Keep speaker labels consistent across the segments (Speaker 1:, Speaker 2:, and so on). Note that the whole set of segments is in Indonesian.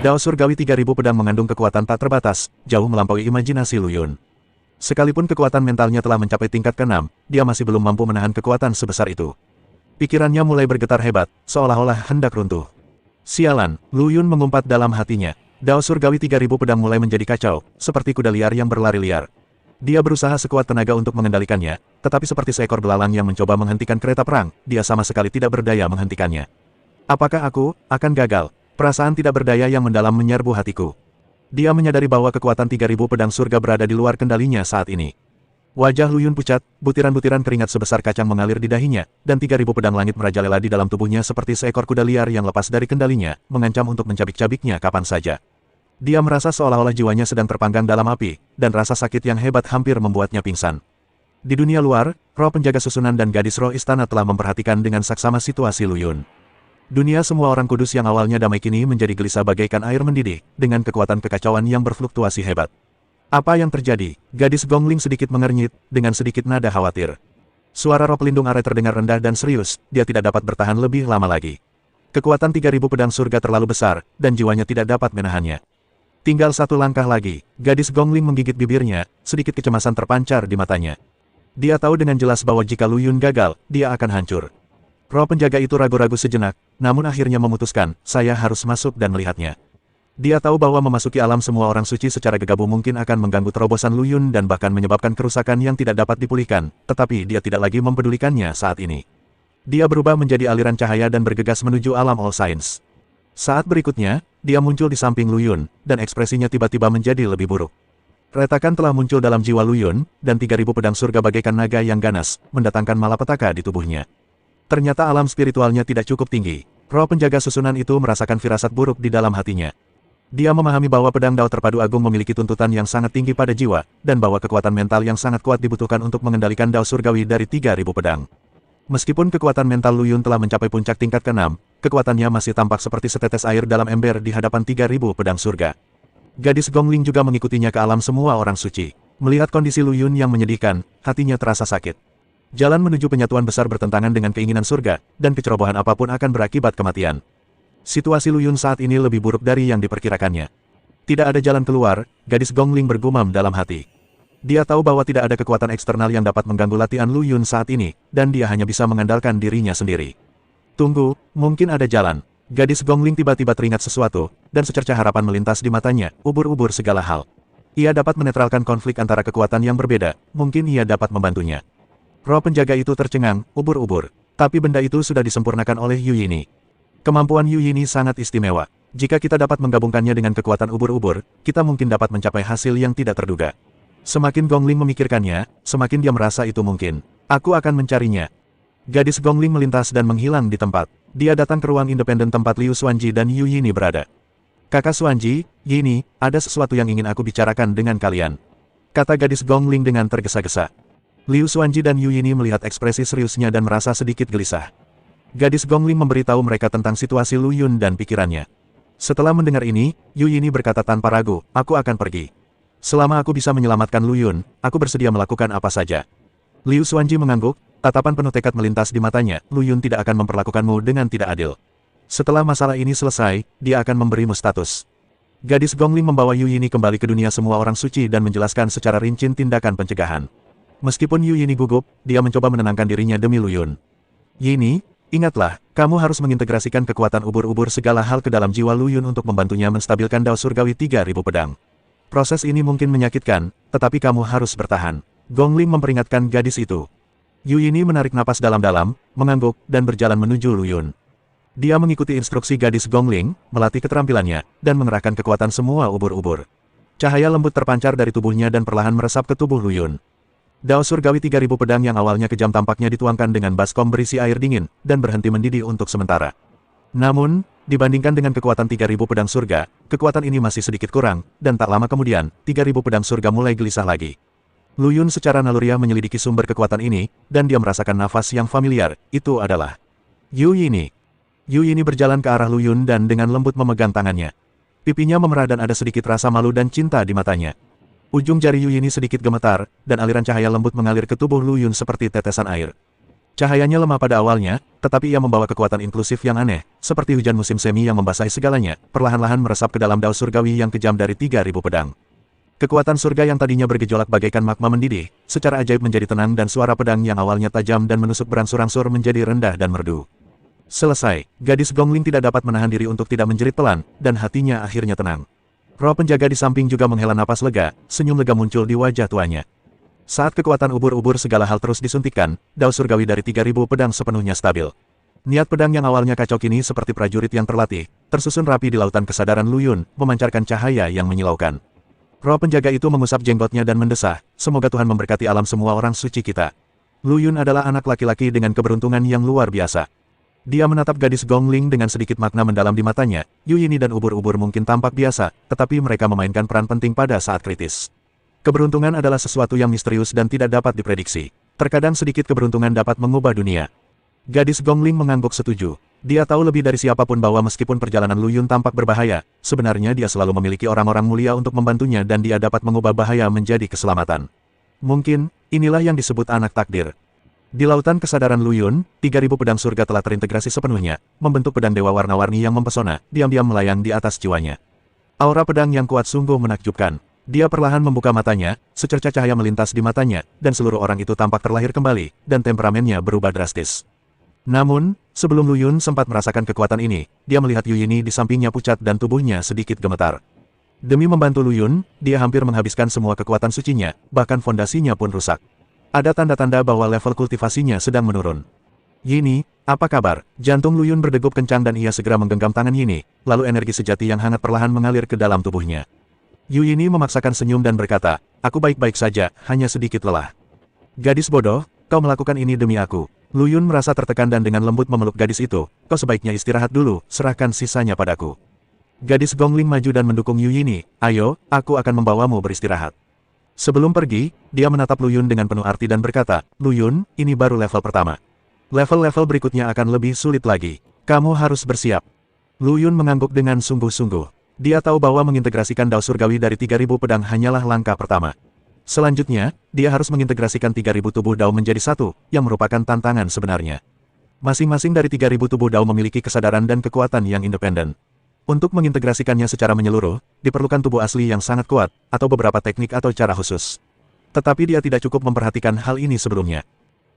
Speaker 1: Dao surgawi 3000 pedang mengandung kekuatan tak terbatas, jauh melampaui imajinasi Lu Yun. Sekalipun kekuatan mentalnya telah mencapai tingkat ke-6, dia masih belum mampu menahan kekuatan sebesar itu. Pikirannya mulai bergetar hebat, seolah-olah hendak runtuh. Sialan, Lu Yun mengumpat dalam hatinya. Dao surgawi 3000 pedang mulai menjadi kacau, seperti kuda liar yang berlari liar. Dia berusaha sekuat tenaga untuk mengendalikannya, tetapi seperti seekor belalang yang mencoba menghentikan kereta perang, dia sama sekali tidak berdaya menghentikannya. Apakah aku akan gagal? Perasaan tidak berdaya yang mendalam menyerbu hatiku. Dia menyadari bahwa kekuatan 3000 pedang surga berada di luar kendalinya saat ini. Wajah Lu Yun pucat, butiran-butiran keringat sebesar kacang mengalir di dahinya, dan 3000 pedang langit merajalela di dalam tubuhnya seperti seekor kuda liar yang lepas dari kendalinya, mengancam untuk mencabik-cabiknya kapan saja. Dia merasa seolah-olah jiwanya sedang terpanggang dalam api, dan rasa sakit yang hebat hampir membuatnya pingsan. Di dunia luar, roh penjaga susunan dan gadis roh istana telah memperhatikan dengan saksama situasi Lu Yun. Dunia semua orang kudus yang awalnya damai kini menjadi gelisah bagaikan air mendidih, dengan kekuatan kekacauan yang berfluktuasi hebat. Apa yang terjadi? Gadis Gongling sedikit mengernyit, dengan sedikit nada khawatir. Suara roh pelindung Are terdengar rendah dan serius, dia tidak dapat bertahan lebih lama lagi. Kekuatan 3000 pedang surga terlalu besar, dan jiwanya tidak dapat menahannya. Tinggal satu langkah lagi, gadis Gongling menggigit bibirnya, sedikit kecemasan terpancar di matanya. Dia tahu dengan jelas bahwa jika Lu Yun gagal, dia akan hancur. Roh penjaga itu ragu-ragu sejenak, namun akhirnya memutuskan, saya harus masuk dan melihatnya. Dia tahu bahwa memasuki alam semua orang suci secara gegabah mungkin akan mengganggu terobosan Lu Yun dan bahkan menyebabkan kerusakan yang tidak dapat dipulihkan, tetapi dia tidak lagi mempedulikannya saat ini. Dia berubah menjadi aliran cahaya dan bergegas menuju alam All Science. Saat berikutnya, dia muncul di samping Lu Yun, dan ekspresinya tiba-tiba menjadi lebih buruk. Retakan telah muncul dalam jiwa Lu Yun, dan 3000 pedang surga bagaikan naga yang ganas, mendatangkan malapetaka di tubuhnya. Ternyata alam spiritualnya tidak cukup tinggi. Roh penjaga susunan itu merasakan firasat buruk di dalam hatinya. Dia memahami bahwa pedang Dao terpadu agung memiliki tuntutan yang sangat tinggi pada jiwa, dan bahwa kekuatan mental yang sangat kuat dibutuhkan untuk mengendalikan Dao surgawi dari 3000 pedang. Meskipun kekuatan mental Lu Yun telah mencapai puncak tingkat ke-6, kekuatannya masih tampak seperti setetes air dalam ember di hadapan 3000 pedang surga. Gadis Gongling juga mengikutinya ke alam semua orang suci. Melihat kondisi Lu Yun yang menyedihkan, hatinya terasa sakit. Jalan menuju penyatuan besar bertentangan dengan keinginan surga, dan kecerobohan apapun akan berakibat kematian. Situasi Lu Yun saat ini lebih buruk dari yang diperkirakannya. Tidak ada jalan keluar, gadis Gongling bergumam dalam hati. Dia tahu bahwa tidak ada kekuatan eksternal yang dapat mengganggu latihan Lu Yun saat ini, dan dia hanya bisa mengandalkan dirinya sendiri. Tunggu, mungkin ada jalan. Gadis Gongling tiba-tiba teringat sesuatu, dan secercah harapan melintas di matanya, ubur-ubur segala hal. Ia dapat menetralkan konflik antara kekuatan yang berbeda, mungkin ia dapat membantunya. Roh penjaga itu tercengang, ubur-ubur. Tapi benda itu sudah disempurnakan oleh Yu Yini. Kemampuan Yu Yini sangat istimewa. Jika kita dapat menggabungkannya dengan kekuatan ubur-ubur, kita mungkin dapat mencapai hasil yang tidak terduga. Semakin Gongling memikirkannya, semakin dia merasa itu mungkin. Aku akan mencarinya. Gadis Gongling melintas dan menghilang di tempat. Dia datang ke ruang independen tempat Liu Xuanji dan Yu Yini berada. Kakak Xuanji, Yini, ada sesuatu yang ingin aku bicarakan dengan kalian. Kata gadis Gongling dengan tergesa-gesa. Liu Xuanji dan Yu Yini melihat ekspresi seriusnya dan merasa sedikit gelisah. Gadis Gongling memberitahu mereka tentang situasi Lu Yun dan pikirannya. Setelah mendengar ini, Yu Yini berkata tanpa ragu, aku akan pergi. Selama aku bisa menyelamatkan Lu Yun, aku bersedia melakukan apa saja. Liu Xuanji mengangguk, tatapan penuh tekad melintas di matanya, Lu Yun tidak akan memperlakukanmu dengan tidak adil. Setelah masalah ini selesai, dia akan memberimu status. Gadis Gongling membawa Yu Yini kembali ke dunia semua orang suci dan menjelaskan secara rinci tindakan pencegahan. Meskipun Yu Yini gugup, dia mencoba menenangkan dirinya demi Lu Yun. Yini, ingatlah, kamu harus mengintegrasikan kekuatan ubur-ubur segala hal ke dalam jiwa Lu Yun untuk membantunya menstabilkan Dao surgawi 3000 pedang. Proses ini mungkin menyakitkan, tetapi kamu harus bertahan. Gongling memperingatkan gadis itu. Yu Yini menarik napas dalam-dalam, mengangguk, dan berjalan menuju Lu Yun. Dia mengikuti instruksi gadis Gongling, melatih keterampilannya, dan mengerahkan kekuatan semua ubur-ubur. Cahaya lembut terpancar dari tubuhnya dan perlahan meresap ke tubuh Lu Yun. Dao surgawi 3000 pedang yang awalnya kejam tampaknya dituangkan dengan baskom berisi air dingin, dan berhenti mendidih untuk sementara. Namun, dibandingkan dengan kekuatan 3000 pedang surga, kekuatan ini masih sedikit kurang, dan tak lama kemudian, 3000 pedang surga mulai gelisah lagi. Lu Yun secara naluriah menyelidiki sumber kekuatan ini, dan dia merasakan nafas yang familiar, itu adalah Yu Yini. Yu Yini berjalan ke arah Lu Yun dan dengan lembut memegang tangannya. Pipinya memerah dan ada sedikit rasa malu dan cinta di matanya. Ujung jari Yu Yini sedikit gemetar, dan aliran cahaya lembut mengalir ke tubuh Lu Yun seperti tetesan air. Cahayanya lemah pada awalnya, tetapi ia membawa kekuatan inklusif yang aneh, seperti hujan musim semi yang membasahi segalanya, perlahan-lahan meresap ke dalam dao surgawi yang kejam dari 3.000 pedang. Kekuatan surga yang tadinya bergejolak bagaikan magma mendidih, secara ajaib menjadi tenang dan suara pedang yang awalnya tajam dan menusuk berangsur-angsur menjadi rendah dan merdu. Selesai, gadis Gongling tidak dapat menahan diri untuk tidak menjerit pelan, dan hatinya akhirnya tenang. Roh penjaga di samping juga menghela napas lega, senyum lega muncul di wajah tuanya. Saat kekuatan ubur-ubur segala hal terus disuntikkan, dao surgawi dari 3.000 pedang sepenuhnya stabil. Niat pedang yang awalnya kacau kini seperti prajurit yang terlatih, tersusun rapi di lautan kesadaran Lu Yun, memancarkan cahaya yang menyilaukan. Roh penjaga itu mengusap jenggotnya dan mendesah, semoga Tuhan memberkati alam semua orang suci kita. Lu Yun adalah anak laki-laki dengan keberuntungan yang luar biasa. Dia menatap gadis Gongling dengan sedikit makna mendalam di matanya. Yu Yini dan ubur-ubur mungkin tampak biasa, tetapi mereka memainkan peran penting pada saat kritis. Keberuntungan adalah sesuatu yang misterius dan tidak dapat diprediksi. Terkadang sedikit keberuntungan dapat mengubah dunia. Gadis Gongling mengangguk setuju. Dia tahu lebih dari siapapun bahwa meskipun perjalanan Lu Yun tampak berbahaya, sebenarnya dia selalu memiliki orang-orang mulia untuk membantunya dan dia dapat mengubah bahaya menjadi keselamatan. Mungkin, inilah yang disebut anak takdir. Di lautan kesadaran Lu Yun, 3.000 pedang surga telah terintegrasi sepenuhnya, membentuk pedang dewa warna-warni yang mempesona, diam-diam melayang di atas jiwanya. Aura pedang yang kuat sungguh menakjubkan. Dia perlahan membuka matanya, secercah cahaya melintas di matanya, dan seluruh orang itu tampak terlahir kembali, dan temperamennya berubah drastis. Namun, sebelum Lu Yun sempat merasakan kekuatan ini, dia melihat Yu Yini di sampingnya pucat dan tubuhnya sedikit gemetar. Demi membantu Lu Yun, dia hampir menghabiskan semua kekuatan sucinya, bahkan fondasinya pun rusak. Ada tanda-tanda bahwa level kultivasinya sedang menurun. Yini, apa kabar? Jantung Lu Yun berdegup kencang dan ia segera menggenggam tangan Yini, lalu energi sejati yang hangat perlahan mengalir ke dalam tubuhnya. Yu Yini memaksakan senyum dan berkata, aku baik-baik saja, hanya sedikit lelah. Gadis bodoh, kau melakukan ini demi aku. Lu Yun merasa tertekan dan dengan lembut memeluk gadis itu, kau sebaiknya istirahat dulu, serahkan sisanya padaku. Gadis Gongling maju dan mendukung Yu Yini, ayo, aku akan membawamu beristirahat. Sebelum pergi, dia menatap Lu Yun dengan penuh arti dan berkata, Lu Yun, ini baru level pertama. Level-level berikutnya akan lebih sulit lagi. Kamu harus bersiap. Lu Yun mengangguk dengan sungguh-sungguh. Dia tahu bahwa mengintegrasikan dao surgawi dari 3.000 pedang hanyalah langkah pertama. Selanjutnya, dia harus mengintegrasikan 3.000 tubuh dao menjadi satu, yang merupakan tantangan sebenarnya. Masing-masing dari 3.000 tubuh dao memiliki kesadaran dan kekuatan yang independen. Untuk mengintegrasikannya secara menyeluruh, diperlukan tubuh asli yang sangat kuat, atau beberapa teknik atau cara khusus. Tetapi dia tidak cukup memperhatikan hal ini sebelumnya.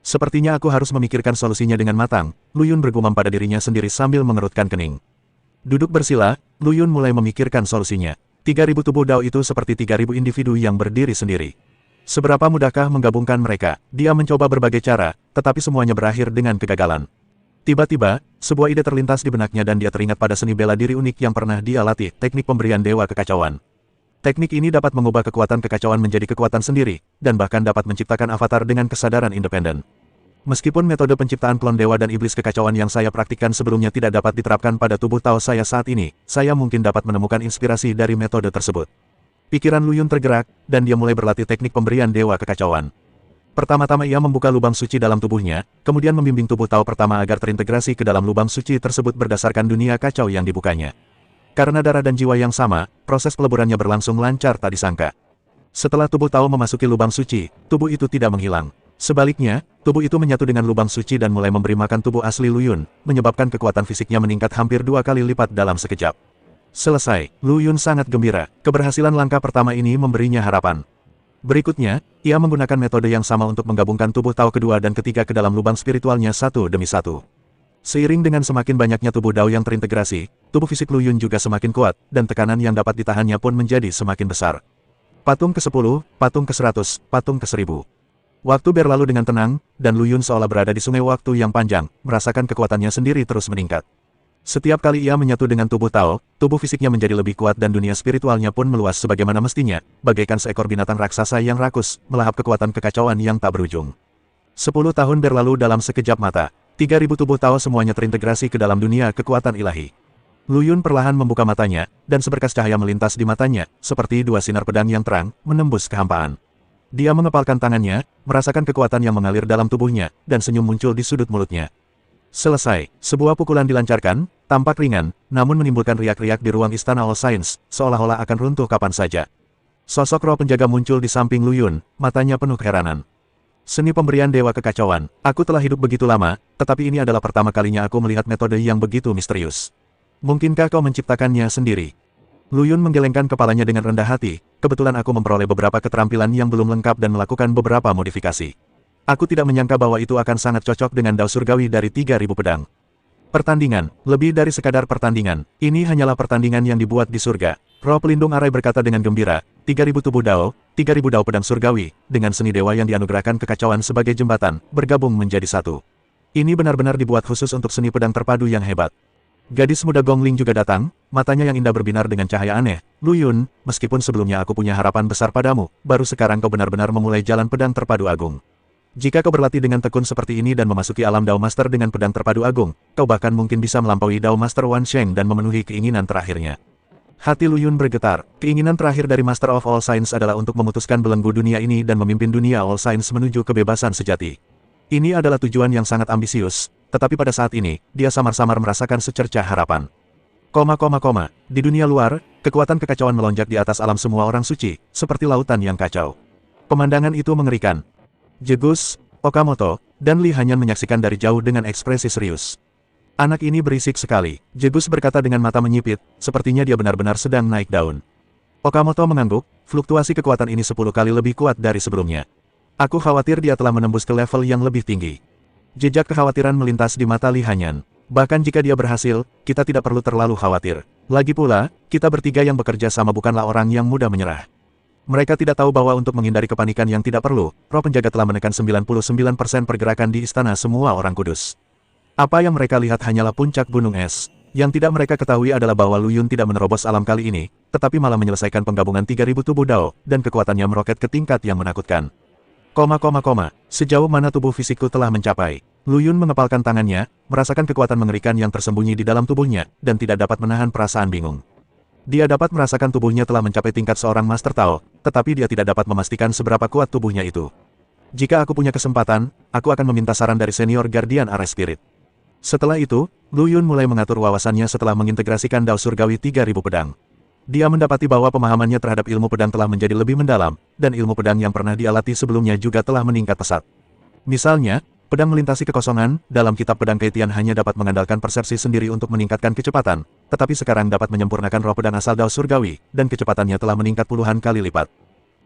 Speaker 1: Sepertinya aku harus memikirkan solusinya dengan matang, Lu Yun bergumam pada dirinya sendiri sambil mengerutkan kening. Duduk bersila, Lu Yun mulai memikirkan solusinya. 3.000 tubuh dao itu seperti 3.000 individu yang berdiri sendiri. Seberapa mudahkah menggabungkan mereka? Dia mencoba berbagai cara, tetapi semuanya berakhir dengan kegagalan. Tiba-tiba, sebuah ide terlintas di benaknya dan dia teringat pada seni bela diri unik yang pernah dia latih, teknik pemberian dewa kekacauan. Teknik ini dapat mengubah kekuatan kekacauan menjadi kekuatan sendiri, dan bahkan dapat menciptakan avatar dengan kesadaran independen. Meskipun metode penciptaan klon dewa dan iblis kekacauan yang saya praktikkan sebelumnya tidak dapat diterapkan pada tubuh Tao saya saat ini, saya mungkin dapat menemukan inspirasi dari metode tersebut. Pikiran Lu Yun tergerak, dan dia mulai berlatih teknik pemberian dewa kekacauan. Pertama-tama ia membuka lubang suci dalam tubuhnya, kemudian membimbing tubuh Tao pertama agar terintegrasi ke dalam lubang suci tersebut berdasarkan dunia kacau yang dibukanya. Karena darah dan jiwa yang sama, proses peleburannya berlangsung lancar tak disangka. Setelah tubuh Tao memasuki lubang suci, tubuh itu tidak menghilang. Sebaliknya, tubuh itu menyatu dengan lubang suci dan mulai memberi makan tubuh asli Lu Yun, menyebabkan kekuatan fisiknya meningkat hampir 2 kali lipat dalam sekejap. Selesai, Lu Yun sangat gembira. Keberhasilan langkah pertama ini memberinya harapan. Berikutnya, ia menggunakan metode yang sama untuk menggabungkan tubuh Tao kedua dan ketiga ke dalam lubang spiritualnya satu demi satu. Seiring dengan semakin banyaknya tubuh Dao yang terintegrasi, tubuh fisik Lu Yun juga semakin kuat, dan tekanan yang dapat ditahannya pun menjadi semakin besar. Patung ke-10, patung ke-100, patung ke-1000. Waktu berlalu dengan tenang, dan Lu Yun seolah berada di sungai waktu yang panjang, merasakan kekuatannya sendiri terus meningkat. Setiap kali ia menyatu dengan tubuh Tao, tubuh fisiknya menjadi lebih kuat dan dunia spiritualnya pun meluas sebagaimana mestinya, bagaikan seekor binatang raksasa yang rakus, melahap kekuatan kekacauan yang tak berujung. 10 tahun berlalu dalam sekejap mata, 3.000 tubuh Tao semuanya terintegrasi ke dalam dunia kekuatan ilahi. Lu Yun perlahan membuka matanya, dan seberkas cahaya melintas di matanya, seperti 2 sinar pedang yang terang, menembus kehampaan. Dia mengepalkan tangannya, merasakan kekuatan yang mengalir dalam tubuhnya, dan senyum muncul di sudut mulutnya. Selesai, sebuah pukulan dilancarkan, tampak ringan, namun menimbulkan riak-riak di ruang istana All Science, seolah-olah akan runtuh kapan saja. Sosok roh penjaga muncul di samping Lu Yun, matanya penuh keheranan. Seni pemberian Dewa Kekacauan. Aku telah hidup begitu lama, tetapi ini adalah pertama kalinya aku melihat metode yang begitu misterius. Mungkinkah kau menciptakannya sendiri? Lu Yun menggelengkan kepalanya dengan rendah hati. Kebetulan aku memperoleh beberapa keterampilan yang belum lengkap dan melakukan beberapa modifikasi. Aku tidak menyangka bahwa itu akan sangat cocok dengan dao surgawi dari 3.000 pedang. Pertandingan, lebih dari sekadar pertandingan, ini hanyalah pertandingan yang dibuat di surga. Roh pelindung arai berkata dengan gembira, 3.000 tubuh dao, 3.000 dao pedang surgawi, dengan seni dewa yang dianugerahkan kekacauan sebagai jembatan, bergabung menjadi satu. Ini benar-benar dibuat khusus untuk seni pedang terpadu yang hebat. Gadis muda Gongling juga datang, matanya yang indah berbinar dengan cahaya aneh. Lu Yun, meskipun sebelumnya aku punya harapan besar padamu, baru sekarang kau benar-benar memulai jalan pedang terpadu agung. Jika kau berlatih dengan tekun seperti ini dan memasuki alam Dao Master dengan pedang terpadu agung, kau bahkan mungkin bisa melampaui Dao Master Wan Sheng dan memenuhi keinginan terakhirnya. Hati Lu Yun bergetar. Keinginan terakhir dari Master of All Science adalah untuk memutuskan belenggu dunia ini dan memimpin dunia All Science menuju kebebasan sejati. Ini adalah tujuan yang sangat ambisius, tetapi pada saat ini, dia samar-samar merasakan secercah harapan. Di dunia luar, kekuatan kekacauan melonjak di atas alam semua orang suci, seperti lautan yang kacau. Pemandangan itu mengerikan. Jegus, Okamoto, dan Li Hanyan menyaksikan dari jauh dengan ekspresi serius. Anak ini berisik sekali, Jegus berkata dengan mata menyipit, sepertinya dia benar-benar sedang naik daun. Okamoto mengangguk, fluktuasi kekuatan ini 10 kali lebih kuat dari sebelumnya. Aku khawatir dia telah menembus ke level yang lebih tinggi. Jejak kekhawatiran melintas di mata Li Hanyan. Bahkan jika dia berhasil, kita tidak perlu terlalu khawatir. Lagi pula, kita bertiga yang bekerja sama bukanlah orang yang mudah menyerah. Mereka tidak tahu bahwa untuk menghindari kepanikan yang tidak perlu, roh penjaga telah menekan 99% pergerakan di istana semua orang kudus. Apa yang mereka lihat hanyalah puncak gunung es. Yang tidak mereka ketahui adalah bahwa Lu Yun tidak menerobos alam kali ini, tetapi malah menyelesaikan penggabungan 3.000 tubuh dao, dan kekuatannya meroket ke tingkat yang menakutkan. Sejauh mana tubuh fisikku telah mencapai? Lu Yun mengepalkan tangannya, merasakan kekuatan mengerikan yang tersembunyi di dalam tubuhnya, dan tidak dapat menahan perasaan bingung. Dia dapat merasakan tubuhnya telah mencapai tingkat seorang Master Tao, tetapi dia tidak dapat memastikan seberapa kuat tubuhnya itu. Jika aku punya kesempatan, aku akan meminta saran dari senior Guardian Arai Spirit. Setelah itu, Lu Yun mulai mengatur wawasannya setelah mengintegrasikan Dao Surgawi 3.000 pedang. Dia mendapati bahwa pemahamannya terhadap ilmu pedang telah menjadi lebih mendalam, dan ilmu pedang yang pernah dia latih sebelumnya juga telah meningkat pesat. Misalnya, pedang melintasi kekosongan, dalam kitab pedang Keitian hanya dapat mengandalkan persepsi sendiri untuk meningkatkan kecepatan, tetapi sekarang dapat menyempurnakan roh pedang asal Dao Surgawi, dan kecepatannya telah meningkat puluhan kali lipat.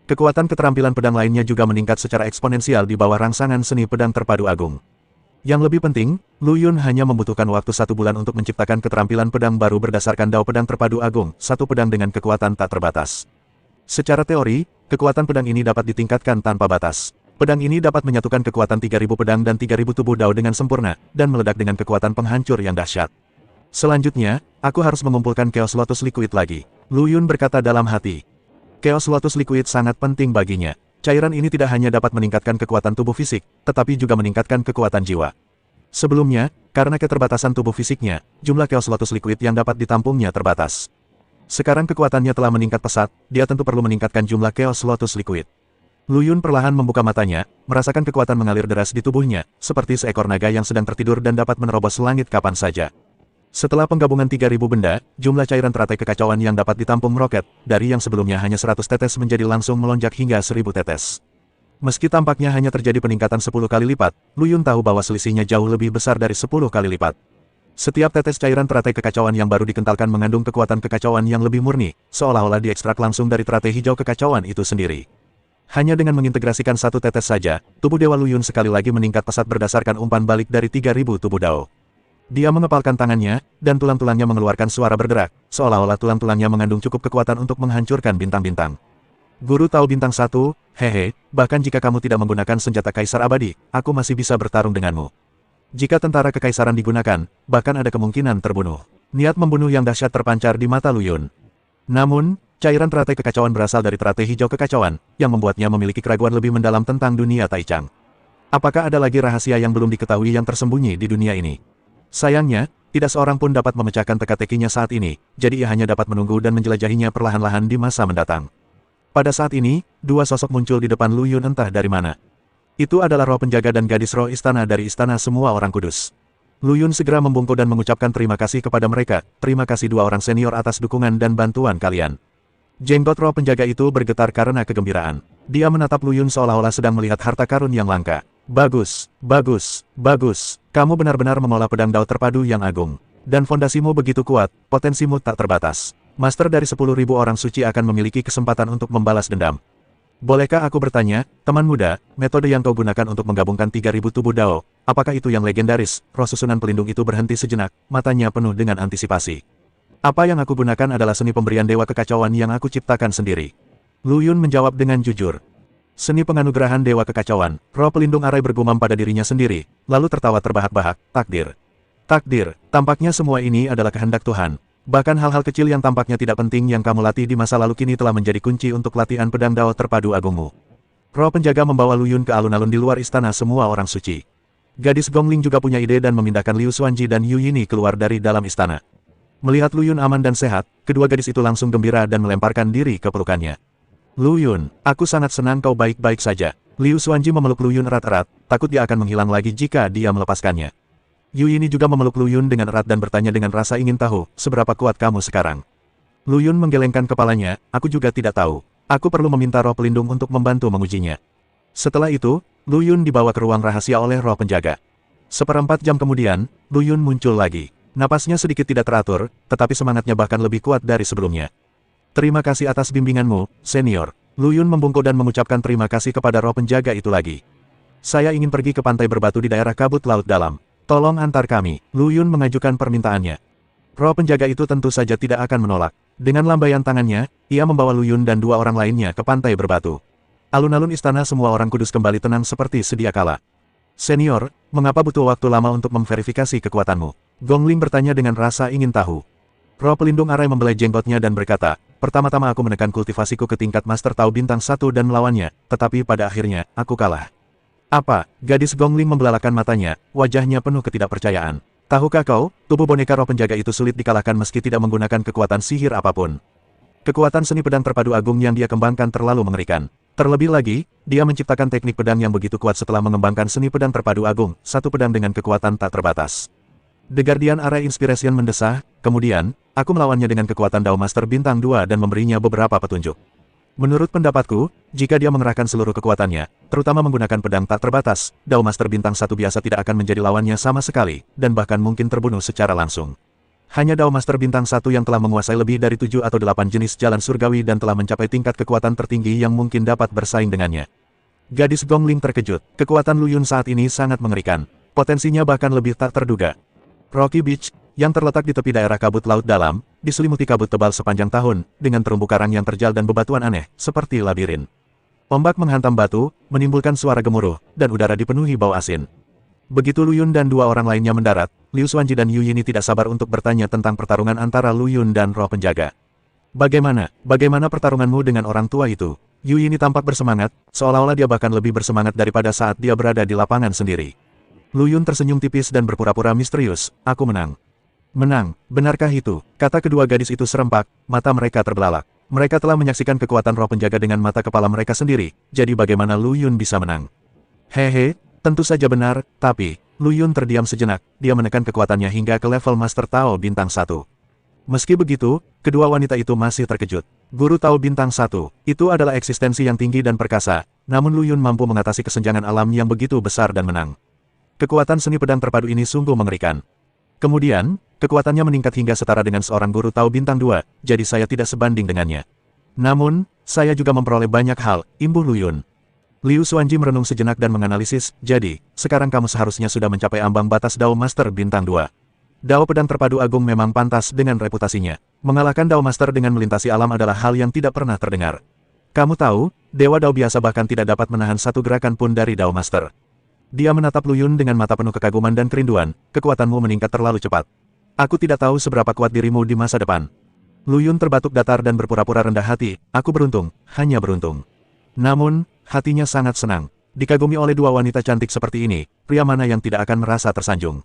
Speaker 1: Kekuatan keterampilan pedang lainnya juga meningkat secara eksponensial di bawah rangsangan seni pedang terpadu agung. Yang lebih penting, Lu Yun hanya membutuhkan waktu 1 bulan untuk menciptakan keterampilan pedang baru berdasarkan Dao pedang terpadu agung, satu pedang dengan kekuatan tak terbatas. Secara teori, kekuatan pedang ini dapat ditingkatkan tanpa batas. Pedang ini dapat menyatukan kekuatan 3.000 pedang dan 3.000 tubuh dao dengan sempurna, dan meledak dengan kekuatan penghancur yang dahsyat. Selanjutnya, aku harus mengumpulkan Chaos Lotus Liquid lagi. Lu Yun berkata dalam hati. Chaos Lotus Liquid sangat penting baginya. Cairan ini tidak hanya dapat meningkatkan kekuatan tubuh fisik, tetapi juga meningkatkan kekuatan jiwa. Sebelumnya, karena keterbatasan tubuh fisiknya, jumlah Chaos Lotus Liquid yang dapat ditampungnya terbatas. Sekarang kekuatannya telah meningkat pesat, dia tentu perlu meningkatkan jumlah Chaos Lotus Liquid. Lu Yun perlahan membuka matanya, merasakan kekuatan mengalir deras di tubuhnya, seperti seekor naga yang sedang tertidur dan dapat menerobos langit kapan saja. Setelah penggabungan 3.000 benda, jumlah cairan teratai kekacauan yang dapat ditampung meroket, dari yang sebelumnya hanya 100 tetes menjadi langsung melonjak hingga 1.000 tetes. Meski tampaknya hanya terjadi peningkatan 10 kali lipat, Lu Yun tahu bahwa selisihnya jauh lebih besar dari 10 kali lipat. Setiap tetes cairan teratai kekacauan yang baru dikentalkan mengandung kekuatan kekacauan yang lebih murni, seolah-olah diekstrak langsung dari teratai hijau kekacauan itu sendiri. Hanya dengan mengintegrasikan satu tetes saja, tubuh Dewa Lu Yun sekali lagi meningkat pesat berdasarkan umpan balik dari 3.000 tubuh dao. Dia mengepalkan tangannya, dan tulang-tulangnya mengeluarkan suara berderak, seolah-olah tulang-tulangnya mengandung cukup kekuatan untuk menghancurkan bintang-bintang. Guru tahu bintang 1, hehe, bahkan jika kamu tidak menggunakan senjata kaisar abadi, aku masih bisa bertarung denganmu. Jika tentara kekaisaran digunakan, bahkan ada kemungkinan terbunuh. Niat membunuh yang dahsyat terpancar di mata Lu Yun. Namun, cairan teratai kekacauan berasal dari teratai hijau kekacauan, yang membuatnya memiliki keraguan lebih mendalam tentang dunia Taichang. Apakah ada lagi rahasia yang belum diketahui yang tersembunyi di dunia ini? Sayangnya, tidak seorang pun dapat memecahkan teka-tekinya saat ini, jadi ia hanya dapat menunggu dan menjelajahinya perlahan-lahan di masa mendatang. Pada saat ini, dua sosok muncul di depan Lu Yun entah dari mana. Itu adalah roh penjaga dan gadis roh istana dari istana semua orang kudus. Lu Yun segera membungkuk dan mengucapkan terima kasih kepada mereka, terima kasih dua orang senior atas dukungan dan bantuan kalian. Jenggot roh penjaga itu bergetar karena kegembiraan. Dia menatap Lu Yun seolah-olah sedang melihat harta karun yang langka. Bagus, bagus, bagus. Kamu benar-benar mengolah pedang Dao terpadu yang agung. Dan fondasimu begitu kuat, potensimu tak terbatas. Master dari 10.000 orang suci akan memiliki kesempatan untuk membalas dendam. Bolehkah aku bertanya, teman muda, metode yang kau gunakan untuk menggabungkan 3.000 tubuh Dao, apakah itu yang legendaris? Roh susunan pelindung itu berhenti sejenak, matanya penuh dengan antisipasi. Apa yang aku gunakan adalah seni pemberian dewa kekacauan yang aku ciptakan sendiri. Lu Yun menjawab dengan jujur. Seni penganugerahan dewa kekacauan, roh pelindung arai bergumam pada dirinya sendiri, lalu tertawa terbahak-bahak, takdir. Takdir, tampaknya semua ini adalah kehendak Tuhan. Bahkan hal-hal kecil yang tampaknya tidak penting yang kamu latih di masa lalu kini telah menjadi kunci untuk latihan pedang Dao terpadu agungmu. Roh penjaga membawa Lu Yun ke alun-alun di luar istana semua orang suci. Gadis Gongling juga punya ide dan memindahkan Liu Xuanji dan Yu Yini keluar dari dalam istana. Melihat Lu Yun aman dan sehat, kedua gadis itu langsung gembira dan melemparkan diri ke pelukannya. Lu Yun, aku sangat senang kau baik-baik saja. Liu Xuanji memeluk Lu Yun erat-erat, takut dia akan menghilang lagi jika dia melepaskannya. Yu Yini juga memeluk Lu Yun dengan erat dan bertanya dengan rasa ingin tahu, seberapa kuat kamu sekarang? Lu Yun menggelengkan kepalanya, aku juga tidak tahu. Aku perlu meminta roh pelindung untuk membantu mengujinya. Setelah itu, Lu Yun dibawa ke ruang rahasia oleh roh penjaga. Seperempat jam kemudian, Lu Yun muncul lagi. Napasnya sedikit tidak teratur, tetapi semangatnya bahkan lebih kuat dari sebelumnya. Terima kasih atas bimbinganmu, senior. Lu Yun membungkuk dan mengucapkan terima kasih kepada roh penjaga itu lagi. Saya ingin pergi ke pantai berbatu di daerah kabut laut dalam. Tolong antar kami. Lu Yun mengajukan permintaannya. Roh penjaga itu tentu saja tidak akan menolak. Dengan lambaian tangannya, ia membawa Lu Yun dan dua orang lainnya ke pantai berbatu. Alun-alun istana semua orang kudus kembali tenang seperti sedia kala. Senior, mengapa butuh waktu lama untuk memverifikasi kekuatanmu? Gongling bertanya dengan rasa ingin tahu. Roh pelindung arai membelai jenggotnya dan berkata, pertama-tama aku menekan kultivasiku ke tingkat Master Tao Bintang 1 dan melawannya, tetapi pada akhirnya, aku kalah. Apa? Gadis Gongling membelalakan matanya, wajahnya penuh ketidakpercayaan. Tahukah kau, tubuh boneka roh penjaga itu sulit dikalahkan meski tidak menggunakan kekuatan sihir apapun. Kekuatan seni pedang terpadu agung yang dia kembangkan terlalu mengerikan. Terlebih lagi, dia menciptakan teknik pedang yang begitu kuat setelah mengembangkan seni pedang terpadu agung, satu pedang dengan kekuatan tak terbatas. The Guardian Arai Inspiration mendesah, kemudian, aku melawannya dengan kekuatan Dao Master Bintang 2 dan memberinya beberapa petunjuk. Menurut pendapatku, jika dia mengerahkan seluruh kekuatannya, terutama menggunakan pedang tak terbatas, Dao Master Bintang 1 biasa tidak akan menjadi lawannya sama sekali, dan bahkan mungkin terbunuh secara langsung. Hanya Dao Master Bintang 1 yang telah menguasai lebih dari 7 atau 8 jenis jalan surgawi dan telah mencapai tingkat kekuatan tertinggi yang mungkin dapat bersaing dengannya. Gadis Gongling terkejut, kekuatan Lu Yun saat ini sangat mengerikan. Potensinya bahkan lebih tak terduga. Rocky Beach, yang terletak di tepi daerah kabut laut dalam, diselimuti kabut tebal sepanjang tahun, dengan terumbu karang yang terjal dan bebatuan aneh, seperti labirin. Ombak menghantam batu, menimbulkan suara gemuruh, dan udara dipenuhi bau asin. Begitu Lu Yun dan dua orang lainnya mendarat, Liu Xuanji dan Yu Yini tidak sabar untuk bertanya tentang pertarungan antara Lu Yun dan roh penjaga. Bagaimana pertarunganmu dengan orang tua itu? Yu Yini tampak bersemangat, seolah-olah dia bahkan lebih bersemangat daripada saat dia berada di lapangan sendiri. Lu Yun tersenyum tipis dan berpura-pura misterius, aku menang. Menang, benarkah itu? Kata kedua gadis itu serempak, mata mereka terbelalak. Mereka telah menyaksikan kekuatan roh penjaga dengan mata kepala mereka sendiri, jadi bagaimana Lu Yun bisa menang? Hehe, tentu saja benar, tapi, Lu Yun terdiam sejenak, dia menekan kekuatannya hingga ke level Master Tao Bintang 1. Meski begitu, kedua wanita itu masih terkejut. Guru Tao Bintang 1, itu adalah eksistensi yang tinggi dan perkasa, namun Lu Yun mampu mengatasi kesenjangan alam yang begitu besar dan menang. Kekuatan seni pedang terpadu ini sungguh mengerikan. Kemudian, kekuatannya meningkat hingga setara dengan seorang guru Tao Bintang 2, jadi saya tidak sebanding dengannya. Namun, saya juga memperoleh banyak hal, imbuh Lu Yun. Liu Xuanji merenung sejenak dan menganalisis, jadi, sekarang kamu seharusnya sudah mencapai ambang batas Dao Master Bintang 2. Dao pedang terpadu agung memang pantas dengan reputasinya. Mengalahkan Dao Master dengan melintasi alam adalah hal yang tidak pernah terdengar. Kamu tahu, Dewa Dao biasa bahkan tidak dapat menahan satu gerakan pun dari Dao Master. Dia menatap Lu Yun dengan mata penuh kekaguman dan kerinduan, kekuatanmu meningkat terlalu cepat. Aku tidak tahu seberapa kuat dirimu di masa depan. Lu Yun terbatuk datar dan berpura-pura rendah hati, aku beruntung, hanya beruntung. Namun, hatinya sangat senang. Dikagumi oleh dua wanita cantik seperti ini, pria mana yang tidak akan merasa tersanjung.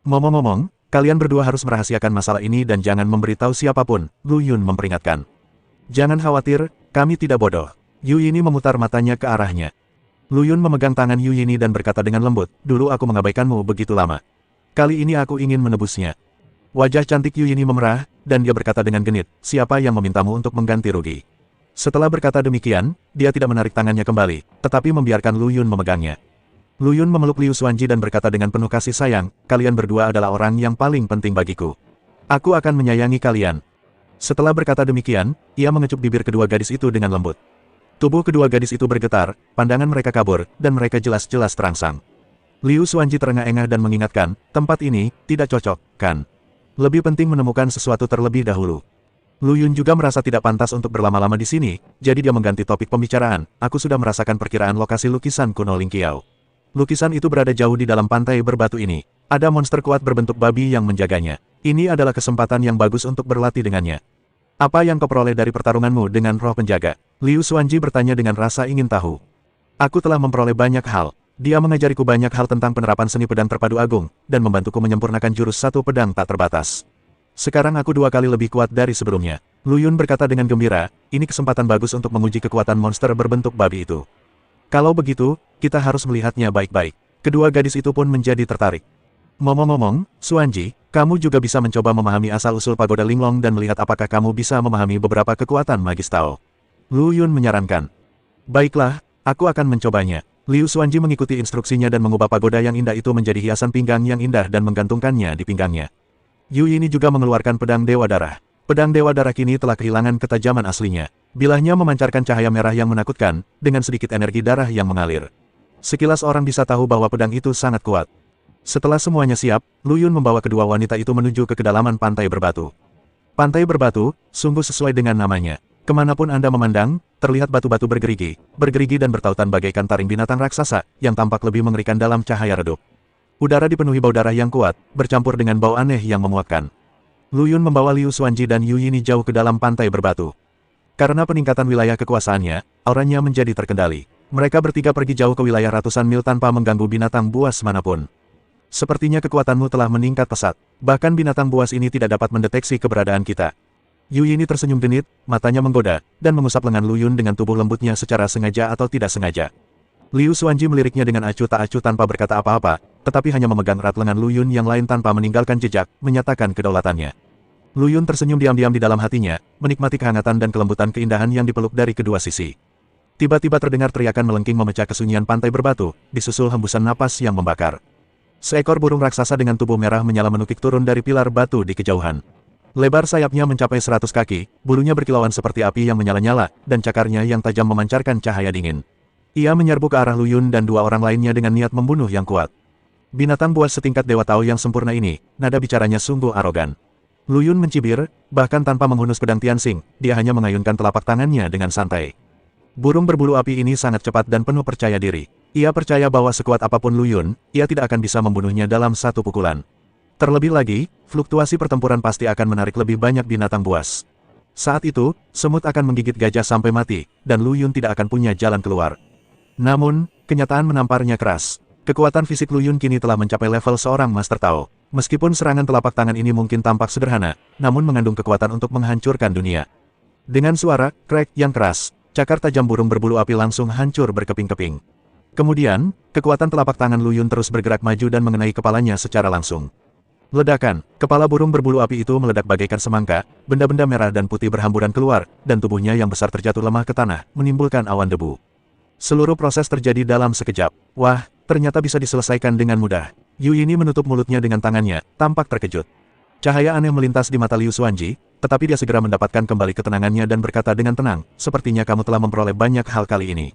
Speaker 1: Ngomong-ngomong, kalian berdua harus merahasiakan masalah ini dan jangan memberitahu siapapun, Lu Yun memperingatkan. Jangan khawatir, kami tidak bodoh. Yu Yini memutar matanya ke arahnya. Lu Yun memegang tangan Yu Yini dan berkata dengan lembut, dulu aku mengabaikanmu begitu lama. Kali ini aku ingin menebusnya. Wajah cantik Yu Yini memerah, dan dia berkata dengan genit, siapa yang memintamu untuk mengganti rugi? Setelah berkata demikian, dia tidak menarik tangannya kembali, tetapi membiarkan Lu Yun memegangnya. Lu Yun memeluk Liu Xuanji dan berkata dengan penuh kasih sayang, kalian berdua adalah orang yang paling penting bagiku. Aku akan menyayangi kalian. Setelah berkata demikian, ia mengecup bibir kedua gadis itu dengan lembut. Tubuh kedua gadis itu bergetar, pandangan mereka kabur, dan mereka jelas-jelas terangsang. Liu Xuanji terengah-engah dan mengingatkan, tempat ini tidak cocok, kan? Lebih penting menemukan sesuatu terlebih dahulu. Lu Yun juga merasa tidak pantas untuk berlama-lama di sini, jadi dia mengganti topik pembicaraan. Aku sudah merasakan perkiraan lokasi lukisan kuno Ling Qiao. Lukisan itu berada jauh di dalam pantai berbatu ini. Ada monster kuat berbentuk babi yang menjaganya. Ini adalah kesempatan yang bagus untuk berlatih dengannya. Apa yang kau peroleh dari pertarunganmu dengan roh penjaga? Liu Xuanji bertanya dengan rasa ingin tahu. Aku telah memperoleh banyak hal. Dia mengajariku banyak hal tentang penerapan seni pedang terpadu agung, dan membantuku menyempurnakan jurus satu pedang tak terbatas. Sekarang aku 2 kali lebih kuat dari sebelumnya. Lu Yun berkata dengan gembira, ini kesempatan bagus untuk menguji kekuatan monster berbentuk babi itu. Kalau begitu, kita harus melihatnya baik-baik. Kedua gadis itu pun menjadi tertarik. Ngomong-ngomong, Xuanji, kamu juga bisa mencoba memahami asal-usul pagoda Linglong dan melihat apakah kamu bisa memahami beberapa kekuatan magis Tao. Lu Yun menyarankan. Baiklah, aku akan mencobanya. Liu Xuanji mengikuti instruksinya dan mengubah pagoda yang indah itu menjadi hiasan pinggang yang indah dan menggantungkannya di pinggangnya. Yu ini juga mengeluarkan pedang Dewa Darah. Pedang Dewa Darah kini telah kehilangan ketajaman aslinya. Bilahnya memancarkan cahaya merah yang menakutkan, dengan sedikit energi darah yang mengalir. Sekilas orang bisa tahu bahwa pedang itu sangat kuat. Setelah semuanya siap, Lu Yun membawa kedua wanita itu menuju ke kedalaman pantai berbatu. Pantai berbatu, sungguh sesuai dengan namanya. Kemanapun Anda memandang, terlihat batu-batu bergerigi dan bertautan bagaikan taring binatang raksasa, yang tampak lebih mengerikan dalam cahaya redup. Udara dipenuhi bau darah yang kuat, bercampur dengan bau aneh yang memuakkan. Lu Yun membawa Liu Xuanji dan Yu Yini jauh ke dalam pantai berbatu. Karena peningkatan wilayah kekuasaannya, auranya menjadi terkendali. Mereka bertiga pergi jauh ke wilayah ratusan mil tanpa mengganggu binatang buas manapun. Sepertinya kekuatanmu telah meningkat pesat. Bahkan binatang buas ini tidak dapat mendeteksi keberadaan kita. Yu Yini tersenyum genit, matanya menggoda, dan mengusap lengan Lu Yun dengan tubuh lembutnya secara sengaja atau tidak sengaja. Liu Xuanji meliriknya dengan acuh tak acuh tanpa berkata apa-apa, tetapi hanya memegang erat lengan Lu Yun yang lain tanpa meninggalkan jejak, menyatakan kedaulatannya. Lu Yun tersenyum diam-diam di dalam hatinya, menikmati kehangatan dan kelembutan keindahan yang dipeluk dari kedua sisi. Tiba-tiba terdengar teriakan melengking memecah kesunyian pantai berbatu, disusul hembusan napas yang membakar. Seekor burung raksasa dengan tubuh merah menyala menukik turun dari pilar batu di kejauhan. Lebar sayapnya mencapai 100 kaki, bulunya berkilauan seperti api yang menyala-nyala, dan cakarnya yang tajam memancarkan cahaya dingin. Ia menyerbu ke arah Lu Yun dan 2 orang lainnya dengan niat membunuh yang kuat. Binatang buas setingkat Dewa Tao yang sempurna ini, nada bicaranya sungguh arogan. Lu Yun mencibir, bahkan tanpa menghunus pedang Tianxing, dia hanya mengayunkan telapak tangannya dengan santai. Burung berbulu api ini sangat cepat dan penuh percaya diri. Ia percaya bahwa sekuat apapun Lu Yun, ia tidak akan bisa membunuhnya dalam satu pukulan. Terlebih lagi, fluktuasi pertempuran pasti akan menarik lebih banyak binatang buas. Saat itu, semut akan menggigit gajah sampai mati, dan Lu Yun tidak akan punya jalan keluar. Namun, kenyataan menamparnya keras. Kekuatan fisik Lu Yun kini telah mencapai level seorang Master Tao. Meskipun serangan telapak tangan ini mungkin tampak sederhana, namun mengandung kekuatan untuk menghancurkan dunia. Dengan suara krek yang keras, cakar tajam burung berbulu api langsung hancur berkeping-keping. Kemudian, kekuatan telapak tangan Lu Yun terus bergerak maju dan mengenai kepalanya secara langsung. Ledakan, kepala burung berbulu api itu meledak bagaikan semangka, benda-benda merah dan putih berhamburan keluar, dan tubuhnya yang besar terjatuh lemah ke tanah, menimbulkan awan debu. Seluruh proses terjadi dalam sekejap. Wah, ternyata bisa diselesaikan dengan mudah. Yu ini menutup mulutnya dengan tangannya, tampak terkejut. Cahaya aneh melintas di mata Liu Xuanji, tetapi dia segera mendapatkan kembali ketenangannya dan berkata dengan tenang, sepertinya kamu telah memperoleh banyak hal kali ini.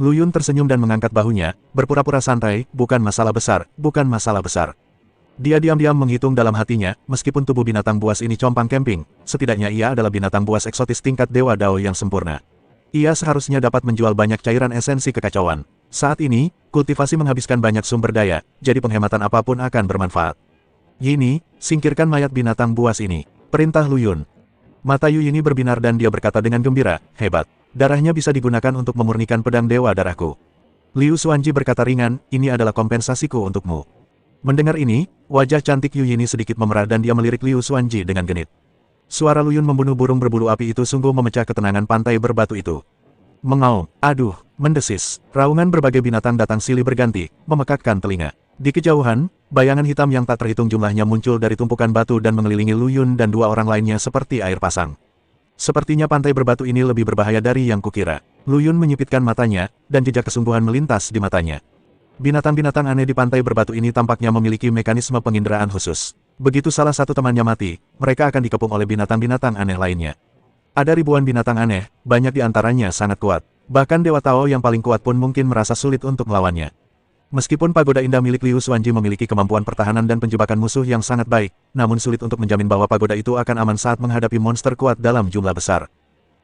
Speaker 1: Lu Yun tersenyum dan mengangkat bahunya, berpura-pura santai, bukan masalah besar, bukan masalah besar. Dia diam-diam menghitung dalam hatinya, meskipun tubuh binatang buas ini compang camping, setidaknya ia adalah binatang buas eksotis tingkat Dewa Dao yang sempurna. Ia seharusnya dapat menjual banyak cairan esensi kekacauan. Saat ini, kultivasi menghabiskan banyak sumber daya, jadi penghematan apapun akan bermanfaat. Yini, singkirkan mayat binatang buas ini. Perintah Lu Yun. Mata Yu Yini berbinar dan dia berkata dengan gembira, hebat. Darahnya bisa digunakan untuk memurnikan pedang Dewa Darahku. Liu Xuanji berkata ringan, ini adalah kompensasiku untukmu. Mendengar ini, wajah cantik Yu Yini sedikit memerah dan dia melirik Liu Xuanji dengan genit. Suara Lu Yun membunuh burung berbulu api itu sungguh memecah ketenangan pantai berbatu itu. Mengaum, aduh, mendesis. Raungan berbagai binatang datang silih berganti, memekakkan telinga. Di kejauhan, bayangan hitam yang tak terhitung jumlahnya muncul dari tumpukan batu dan mengelilingi Lu Yun dan 2 orang lainnya seperti air pasang. Sepertinya pantai berbatu ini lebih berbahaya dari yang kukira. Lu Yun menyipitkan matanya, dan jejak kesungguhan melintas di matanya. Binatang-binatang aneh di pantai berbatu ini tampaknya memiliki mekanisme penginderaan khusus. Begitu salah satu temannya mati, mereka akan dikepung oleh binatang-binatang aneh lainnya. Ada ribuan binatang aneh, banyak di antaranya sangat kuat. Bahkan Dewa Tao yang paling kuat pun mungkin merasa sulit untuk melawannya. Meskipun pagoda indah milik Liu Xuanji memiliki kemampuan pertahanan dan penjebakan musuh yang sangat baik, namun sulit untuk menjamin bahwa pagoda itu akan aman saat menghadapi monster kuat dalam jumlah besar.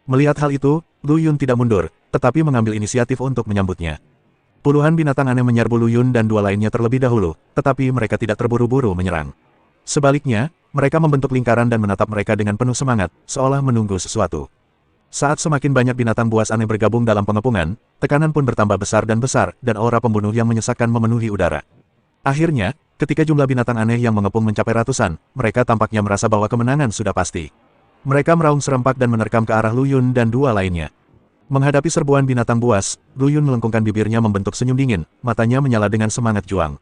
Speaker 1: Melihat hal itu, Lu Yun tidak mundur, tetapi mengambil inisiatif untuk menyambutnya. Puluhan binatang aneh menyerbu Lu Yun dan dua lainnya terlebih dahulu, tetapi mereka tidak terburu-buru menyerang. Sebaliknya, mereka membentuk lingkaran dan menatap mereka dengan penuh semangat, seolah menunggu sesuatu. Saat semakin banyak binatang buas aneh bergabung dalam pengepungan, tekanan pun bertambah besar, dan aura pembunuh yang menyesakkan memenuhi udara. Akhirnya, ketika jumlah binatang aneh yang mengepung mencapai ratusan, mereka tampaknya merasa bahwa kemenangan sudah pasti. Mereka meraung serempak dan menerkam ke arah Lu Yun dan dua lainnya. Menghadapi serbuan binatang buas, Lu Yun melengkungkan bibirnya membentuk senyum dingin, matanya menyala dengan semangat juang.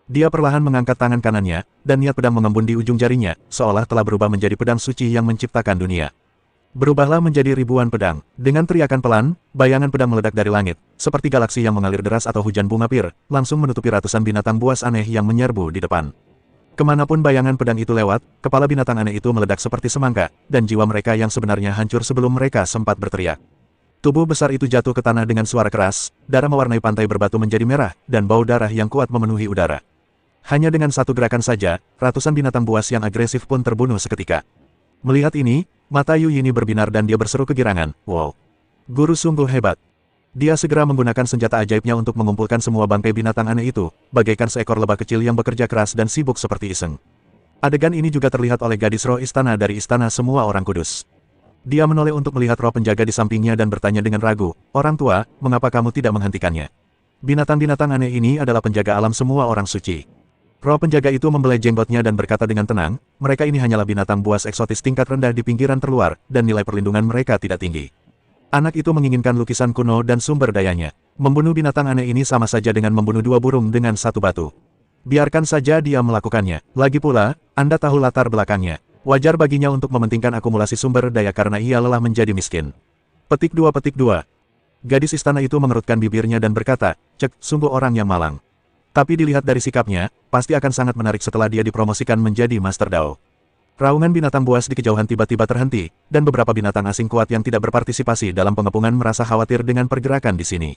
Speaker 1: Dia perlahan mengangkat tangan kanannya, dan niat pedang mengembun di ujung jarinya, seolah telah berubah menjadi pedang suci yang menciptakan dunia. Berubahlah menjadi ribuan pedang. Dengan teriakan pelan, bayangan pedang meledak dari langit, seperti galaksi yang mengalir deras atau hujan bunga pir, langsung menutupi ratusan binatang buas aneh yang menyerbu di depan. Kemanapun bayangan pedang itu lewat, kepala binatang aneh itu meledak seperti semangka, dan jiwa mereka yang sebenarnya hancur sebelum mereka sempat berteriak. Tubuh besar itu jatuh ke tanah dengan suara keras, darah mewarnai pantai berbatu menjadi merah, dan bau darah yang kuat memenuhi udara. Hanya dengan satu gerakan saja, ratusan binatang buas yang agresif pun terbunuh seketika. Melihat ini, mata Yu Yini berbinar dan dia berseru kegirangan, "Wow! Guru sungguh hebat!" Dia segera menggunakan senjata ajaibnya untuk mengumpulkan semua bangkai binatang aneh itu, bagaikan seekor lebah kecil yang bekerja keras dan sibuk seperti iseng. Adegan ini juga terlihat oleh gadis roh istana dari istana semua orang kudus. Dia menoleh untuk melihat roh penjaga di sampingnya dan bertanya dengan ragu, "Orang tua, mengapa kamu tidak menghentikannya?" Binatang-binatang aneh ini adalah penjaga alam semua orang suci. Roh penjaga itu membelai jenggotnya dan berkata dengan tenang, "Mereka ini hanyalah binatang buas eksotis tingkat rendah di pinggiran terluar, dan nilai perlindungan mereka tidak tinggi." Anak itu menginginkan lukisan kuno dan sumber dayanya. Membunuh binatang aneh ini sama saja dengan membunuh dua burung dengan satu batu. Biarkan saja dia melakukannya. Lagi pula, Anda tahu latar belakangnya. Wajar baginya untuk mementingkan akumulasi sumber daya karena ia lelah menjadi miskin. Petik 2. Gadis istana itu mengerutkan bibirnya dan berkata, "Cek, sungguh orang yang malang." Tapi dilihat dari sikapnya, pasti akan sangat menarik setelah dia dipromosikan menjadi Master Dao. Raungan binatang buas di kejauhan tiba-tiba terhenti, dan beberapa binatang asing kuat yang tidak berpartisipasi dalam pengepungan merasa khawatir dengan pergerakan di sini.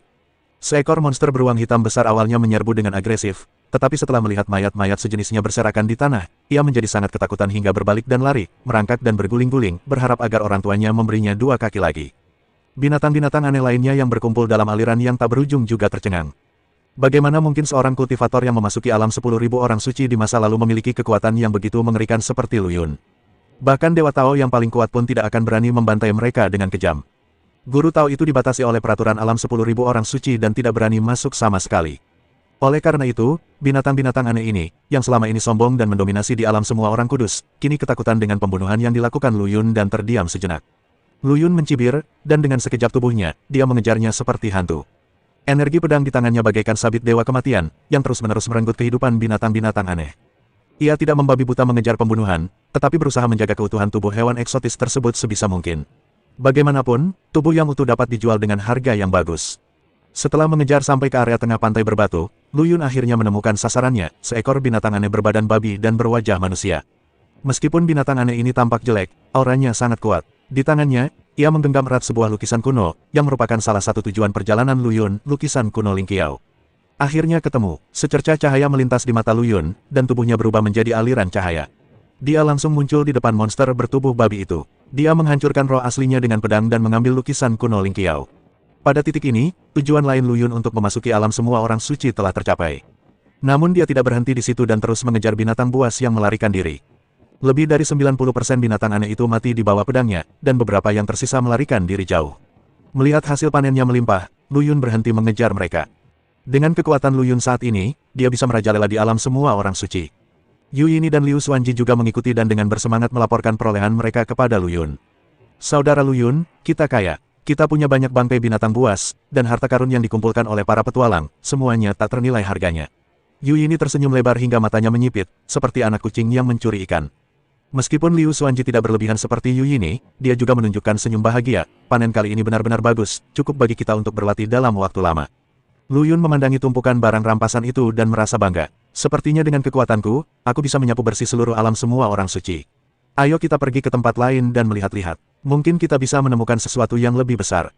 Speaker 1: Seekor monster beruang hitam besar awalnya menyerbu dengan agresif, tetapi setelah melihat mayat-mayat sejenisnya berserakan di tanah, ia menjadi sangat ketakutan hingga berbalik dan lari, merangkak dan berguling-guling, berharap agar orang tuanya memberinya dua kaki lagi. Binatang-binatang aneh lainnya yang berkumpul dalam aliran yang tak berujung juga tercengang. Bagaimana mungkin seorang kultivator yang memasuki alam 10.000 orang suci di masa lalu memiliki kekuatan yang begitu mengerikan seperti Lu Yun? Bahkan Dewa Tao yang paling kuat pun tidak akan berani membantai mereka dengan kejam. Guru Tao itu dibatasi oleh peraturan alam 10.000 orang suci dan tidak berani masuk sama sekali. Oleh karena itu, binatang-binatang aneh ini, yang selama ini sombong dan mendominasi di alam semua orang kudus, kini ketakutan dengan pembunuhan yang dilakukan Lu Yun dan terdiam sejenak. Lu Yun mencibir, dan dengan sekejap tubuhnya, dia mengejarnya seperti hantu. Energi pedang di tangannya bagaikan sabit dewa kematian, yang terus-menerus merenggut kehidupan binatang-binatang aneh. Ia tidak membabi buta mengejar pembunuhan, tetapi berusaha menjaga keutuhan tubuh hewan eksotis tersebut sebisa mungkin. Bagaimanapun, tubuh yang utuh dapat dijual dengan harga yang bagus. Setelah mengejar sampai ke area tengah pantai berbatu, Lu Yun akhirnya menemukan sasarannya, seekor binatang aneh berbadan babi dan berwajah manusia. Meskipun binatang aneh ini tampak jelek, auranya sangat kuat. Di tangannya, ia menggenggam erat sebuah lukisan kuno, yang merupakan salah satu tujuan perjalanan Lu Yun, lukisan kuno Ling Qiao. Akhirnya ketemu, secercah cahaya melintas di mata Lu Yun, dan tubuhnya berubah menjadi aliran cahaya. Dia langsung muncul di depan monster bertubuh babi itu. Dia menghancurkan roh aslinya dengan pedang dan mengambil lukisan kuno Ling Qiao. Pada titik ini, tujuan lain Lu Yun untuk memasuki alam semua orang suci telah tercapai. Namun dia tidak berhenti di situ dan terus mengejar binatang buas yang melarikan diri. Lebih dari 90% binatang aneh itu mati di bawah pedangnya, dan beberapa yang tersisa melarikan diri jauh. Melihat hasil panennya melimpah, Lu Yun berhenti mengejar mereka. Dengan kekuatan Lu Yun saat ini, dia bisa merajalela di alam semua orang suci. Yu Yini dan Liu Xuanji juga mengikuti dan dengan bersemangat melaporkan perolehan mereka kepada Lu Yun. "Saudara Lu Yun, kita kaya. Kita punya banyak bangkai binatang buas, dan harta karun yang dikumpulkan oleh para petualang, semuanya tak ternilai harganya." Yu Yini tersenyum lebar hingga matanya menyipit, seperti anak kucing yang mencuri ikan. Meskipun Liu Xuanji tidak berlebihan seperti Yu Yini, dia juga menunjukkan senyum bahagia. Panen kali ini benar-benar bagus, cukup bagi kita untuk berlatih dalam waktu lama. Lu Yun memandangi tumpukan barang rampasan itu dan merasa bangga. Sepertinya dengan kekuatanku, aku bisa menyapu bersih seluruh alam semua orang suci. Ayo kita pergi ke tempat lain dan melihat-lihat. Mungkin kita bisa menemukan sesuatu yang lebih besar.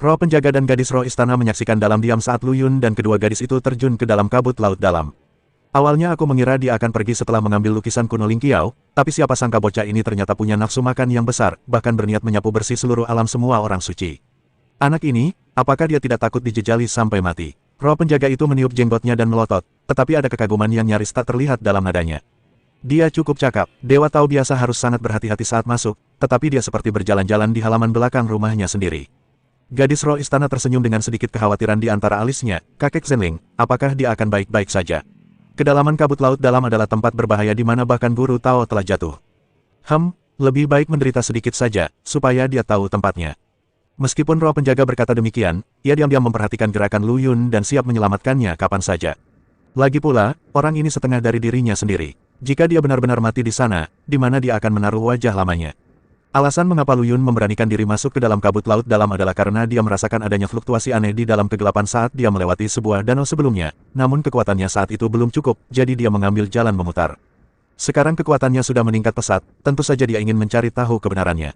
Speaker 1: Roh penjaga dan gadis roh istana menyaksikan dalam diam saat Lu Yun dan kedua gadis itu terjun ke dalam kabut laut dalam. Awalnya aku mengira dia akan pergi setelah mengambil lukisan kuno Ling Qiao, tapi siapa sangka bocah ini ternyata punya nafsu makan yang besar, bahkan berniat menyapu bersih seluruh alam semua orang suci. Anak ini, apakah dia tidak takut dijejali sampai mati? Roh penjaga itu meniup jenggotnya dan melotot, tetapi ada kekaguman yang nyaris tak terlihat dalam nadanya. Dia cukup cakap, Dewa Tao biasa harus sangat berhati-hati saat masuk, tetapi dia seperti berjalan-jalan di halaman belakang rumahnya sendiri. Gadis roh istana tersenyum dengan sedikit kekhawatiran di antara alisnya, kakek Zenling, apakah dia akan baik-baik saja? Kedalaman kabut laut dalam adalah tempat berbahaya di mana bahkan guru Tao telah jatuh. Lebih baik menderita sedikit saja, supaya dia tahu tempatnya. Meskipun roh penjaga berkata demikian, ia diam-diam memperhatikan gerakan Lu Yun dan siap menyelamatkannya kapan saja. Lagi pula, orang ini setengah dari dirinya sendiri. Jika dia benar-benar mati di sana, di mana dia akan menaruh wajah lamanya? Alasan mengapa Lu Yun memberanikan diri masuk ke dalam kabut laut dalam adalah karena dia merasakan adanya fluktuasi aneh di dalam kegelapan saat dia melewati sebuah danau sebelumnya, namun kekuatannya saat itu belum cukup, jadi dia mengambil jalan memutar. Sekarang kekuatannya sudah meningkat pesat, tentu saja dia ingin mencari tahu kebenarannya.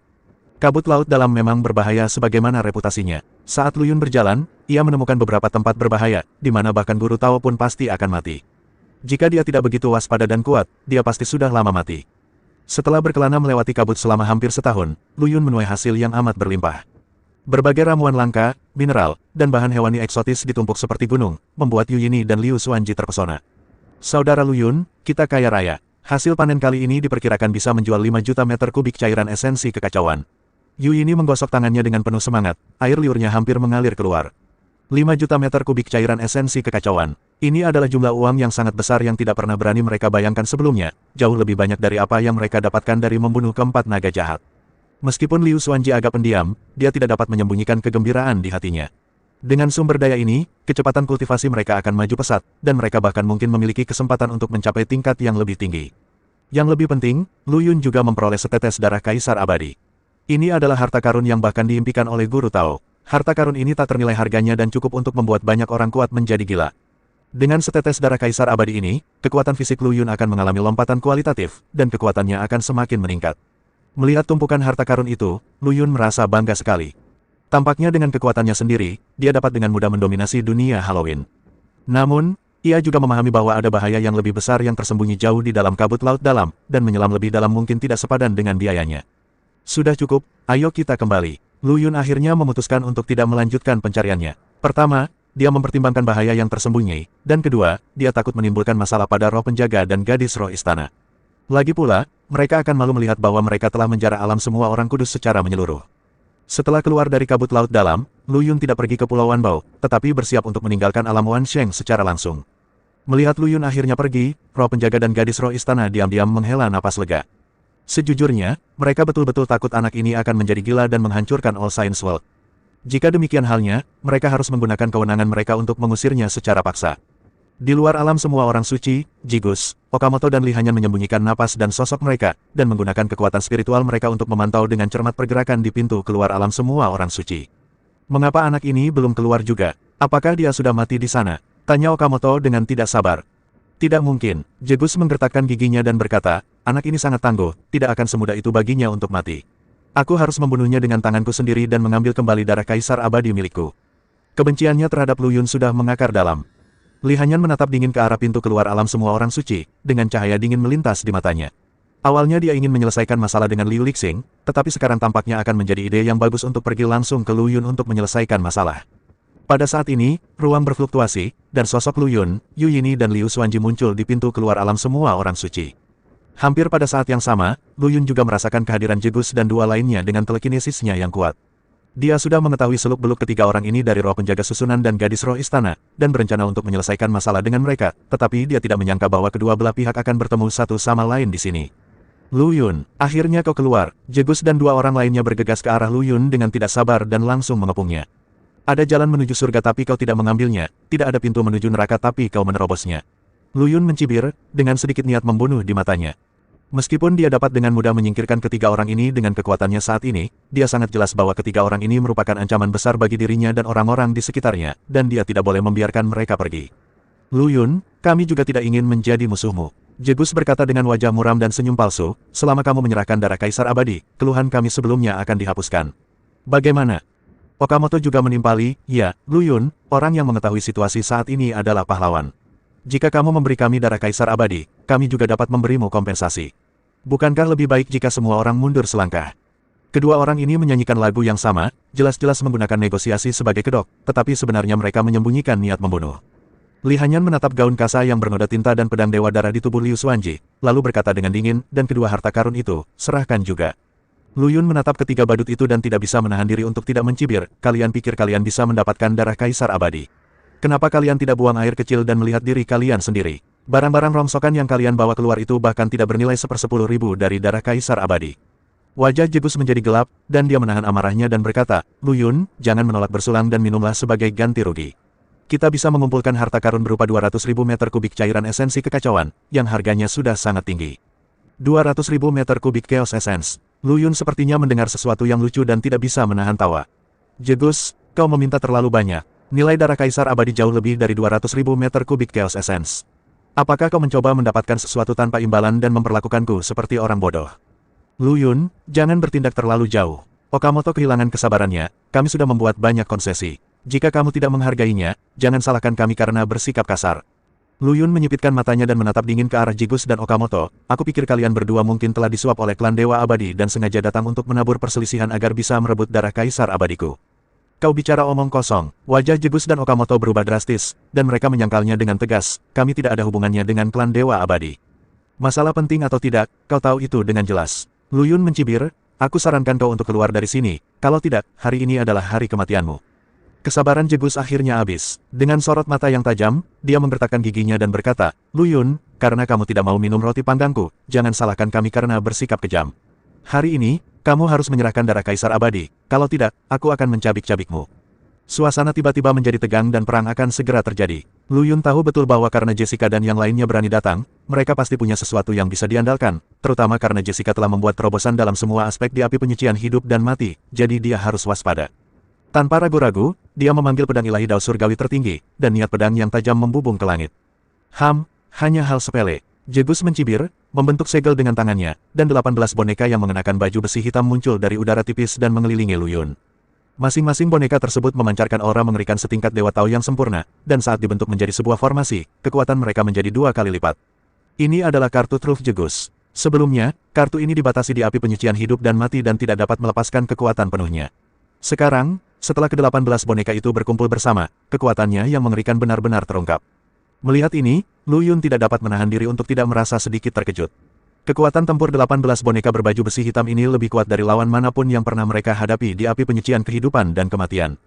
Speaker 1: Kabut laut dalam memang berbahaya sebagaimana reputasinya. Saat Lu Yun berjalan, ia menemukan beberapa tempat berbahaya, di mana bahkan guru Tao pun pasti akan mati. Jika dia tidak begitu waspada dan kuat, dia pasti sudah lama mati. Setelah berkelana melewati kabut selama hampir setahun, Lu Yun menuai hasil yang amat berlimpah. Berbagai ramuan langka, mineral, dan bahan hewani eksotis ditumpuk seperti gunung, membuat Yu Yini dan Liu Xuanji terpesona. Saudara Lu Yun, kita kaya raya. Hasil panen kali ini diperkirakan bisa menjual 5 juta meter kubik cairan esensi kekacauan. Yu Yini menggosok tangannya dengan penuh semangat, air liurnya hampir mengalir keluar. 5 juta meter kubik cairan esensi kekacauan. Ini adalah jumlah uang yang sangat besar yang tidak pernah berani mereka bayangkan sebelumnya, jauh lebih banyak dari apa yang mereka dapatkan dari membunuh keempat naga jahat. Meskipun Liu Xuanji agak pendiam, dia tidak dapat menyembunyikan kegembiraan di hatinya. Dengan sumber daya ini, kecepatan kultivasi mereka akan maju pesat, dan mereka bahkan mungkin memiliki kesempatan untuk mencapai tingkat yang lebih tinggi. Yang lebih penting, Lu Yun juga memperoleh setetes darah kaisar abadi. Ini adalah harta karun yang bahkan diimpikan oleh guru Tao. Harta karun ini tak ternilai harganya dan cukup untuk membuat banyak orang kuat menjadi gila. Dengan setetes darah kaisar abadi ini, kekuatan fisik Lu Yun akan mengalami lompatan kualitatif, dan kekuatannya akan semakin meningkat. Melihat tumpukan harta karun itu, Lu Yun merasa bangga sekali. Tampaknya dengan kekuatannya sendiri, dia dapat dengan mudah mendominasi dunia Halloween. Namun, ia juga memahami bahwa ada bahaya yang lebih besar yang tersembunyi jauh di dalam kabut laut dalam, dan menyelam lebih dalam mungkin tidak sepadan dengan biayanya. Sudah cukup, ayo kita kembali. Lu Yun akhirnya memutuskan untuk tidak melanjutkan pencariannya. Pertama, dia mempertimbangkan bahaya yang tersembunyi, dan kedua, dia takut menimbulkan masalah pada roh penjaga dan gadis roh istana. Lagi pula, mereka akan malu melihat bahwa mereka telah menjara alam semua orang kudus secara menyeluruh. Setelah keluar dari kabut laut dalam, Lu Yun tidak pergi ke Pulau Wanbao, tetapi bersiap untuk meninggalkan alam Wan Sheng secara langsung. Melihat Lu Yun akhirnya pergi, roh penjaga dan gadis roh istana diam-diam menghela napas lega. Sejujurnya, mereka betul-betul takut anak ini akan menjadi gila dan menghancurkan All Science World. Jika demikian halnya, mereka harus menggunakan kewenangan mereka untuk mengusirnya secara paksa. Di luar alam semua orang suci, Jigus, Okamoto dan Li Hanyan menyembunyikan napas dan sosok mereka, dan menggunakan kekuatan spiritual mereka untuk memantau dengan cermat pergerakan di pintu keluar alam semua orang suci. Mengapa anak ini belum keluar juga? Apakah dia sudah mati di sana? Tanya Okamoto dengan tidak sabar. Tidak mungkin, Jigus menggertakkan giginya dan berkata, anak ini sangat tangguh, tidak akan semudah itu baginya untuk mati. Aku harus membunuhnya dengan tanganku sendiri dan mengambil kembali darah kaisar abadi milikku. Kebenciannya terhadap Lu Yun sudah mengakar dalam. Li Hanyan menatap dingin ke arah pintu keluar alam semua orang suci, dengan cahaya dingin melintas di matanya. Awalnya dia ingin menyelesaikan masalah dengan Liu Lixing, tetapi sekarang tampaknya akan menjadi ide yang bagus untuk pergi langsung ke Lu Yun untuk menyelesaikan masalah. Pada saat ini, ruang berfluktuasi, dan sosok Lu Yun, Yu Yini dan Liu Xuanji muncul di pintu keluar alam semua orang suci. Hampir pada saat yang sama, Lu Yun juga merasakan kehadiran Jigus dan dua lainnya dengan telekinesisnya yang kuat. Dia sudah mengetahui seluk-beluk ketiga orang ini dari roh penjaga susunan dan gadis roh istana, dan berencana untuk menyelesaikan masalah dengan mereka, tetapi dia tidak menyangka bahwa kedua belah pihak akan bertemu satu sama lain di sini. Lu Yun, akhirnya kau keluar. Jigus dan dua orang lainnya bergegas ke arah Lu Yun dengan tidak sabar dan langsung mengepungnya. Ada jalan menuju surga tapi kau tidak mengambilnya, tidak ada pintu menuju neraka tapi kau menerobosnya. Lu Yun mencibir, dengan sedikit niat membunuh di matanya. Meskipun dia dapat dengan mudah menyingkirkan ketiga orang ini dengan kekuatannya saat ini, dia sangat jelas bahwa ketiga orang ini merupakan ancaman besar bagi dirinya dan orang-orang di sekitarnya, dan dia tidak boleh membiarkan mereka pergi. Lu Yun, kami juga tidak ingin menjadi musuhmu. Jegus berkata dengan wajah muram dan senyum palsu, selama kamu menyerahkan darah Kaisar Abadi, keluhan kami sebelumnya akan dihapuskan. Bagaimana? Okamoto juga menimpali, ya, Lu Yun, orang yang mengetahui situasi saat ini adalah pahlawan. Jika kamu memberi kami darah Kaisar Abadi, kami juga dapat memberimu kompensasi. Bukankah lebih baik jika semua orang mundur selangkah? Kedua orang ini menyanyikan lagu yang sama, jelas-jelas menggunakan negosiasi sebagai kedok, tetapi sebenarnya mereka menyembunyikan niat membunuh. Li Hanyan menatap gaun kasa yang bernoda tinta dan pedang dewa darah di tubuh Liu Xuanji, lalu berkata dengan dingin, dan kedua harta karun itu, serahkan juga. Lu Yun menatap ketiga badut itu dan tidak bisa menahan diri untuk tidak mencibir, kalian pikir kalian bisa mendapatkan darah Kaisar Abadi? Kenapa kalian tidak buang air kecil dan melihat diri kalian sendiri? Barang-barang rongsokan yang kalian bawa keluar itu bahkan tidak bernilai 1/10.000 dari darah Kaisar Abadi. Wajah Jegus menjadi gelap, dan dia menahan amarahnya dan berkata, Lu Yun, jangan menolak bersulang dan minumlah sebagai ganti rugi. Kita bisa mengumpulkan harta karun berupa 200.000 meter kubik cairan esensi kekacauan, yang harganya sudah sangat tinggi. 200.000 meter kubik Chaos Essence. Lu Yun sepertinya mendengar sesuatu yang lucu dan tidak bisa menahan tawa. Jegus, kau meminta terlalu banyak. Nilai darah Kaisar Abadi jauh lebih dari 200.000 meter kubik Chaos Essence. Apakah kau mencoba mendapatkan sesuatu tanpa imbalan dan memperlakukanku seperti orang bodoh? Lu Yun, jangan bertindak terlalu jauh. Okamoto kehilangan kesabarannya, kami sudah membuat banyak konsesi. Jika kamu tidak menghargainya, jangan salahkan kami karena bersikap kasar. Lu Yun menyipitkan matanya dan menatap dingin ke arah Jegus dan Okamoto, aku pikir kalian berdua mungkin telah disuap oleh klan Dewa Abadi dan sengaja datang untuk menabur perselisihan agar bisa merebut darah Kaisar Abadiku. Kau bicara omong kosong. Wajah Jegus dan Okamoto berubah drastis, dan mereka menyangkalnya dengan tegas, kami tidak ada hubungannya dengan klan Dewa Abadi. Masalah penting atau tidak, kau tahu itu dengan jelas. Lu Yun mencibir, aku sarankan kau untuk keluar dari sini, kalau tidak, hari ini adalah hari kematianmu. Kesabaran Jegus akhirnya habis. Dengan sorot mata yang tajam, dia menggertakkan giginya dan berkata, Lu Yun, karena kamu tidak mau minum roti panggangku, jangan salahkan kami karena bersikap kejam. Hari ini, kamu harus menyerahkan darah Kaisar Abadi, kalau tidak, aku akan mencabik-cabikmu. Suasana tiba-tiba menjadi tegang dan perang akan segera terjadi. Lu Yun tahu betul bahwa karena Jessica dan yang lainnya berani datang, mereka pasti punya sesuatu yang bisa diandalkan, terutama karena Jessica telah membuat terobosan dalam semua aspek di api penyucian hidup dan mati, jadi dia harus waspada. Tanpa ragu-ragu, dia memanggil pedang ilahi Dao Surgawi tertinggi, dan niat pedang yang tajam membubung ke langit. Hanya hal sepele. Jegus mencibir, membentuk segel dengan tangannya, dan 18 boneka yang mengenakan baju besi hitam muncul dari udara tipis dan mengelilingi Lu Yun. Masing-masing boneka tersebut memancarkan aura mengerikan setingkat Dewa Tao yang sempurna, dan saat dibentuk menjadi sebuah formasi, kekuatan mereka menjadi 2 kali lipat. Ini adalah kartu truf Jegus. Sebelumnya, kartu ini dibatasi di api penyucian hidup dan mati dan tidak dapat melepaskan kekuatan penuhnya. Sekarang, setelah ke-18 boneka itu berkumpul bersama, kekuatannya yang mengerikan benar-benar terungkap. Melihat ini, Lu Yun tidak dapat menahan diri untuk tidak merasa sedikit terkejut. Kekuatan tempur 18 boneka berbaju besi hitam ini lebih kuat dari lawan manapun yang pernah mereka hadapi di api penyucian kehidupan dan kematian.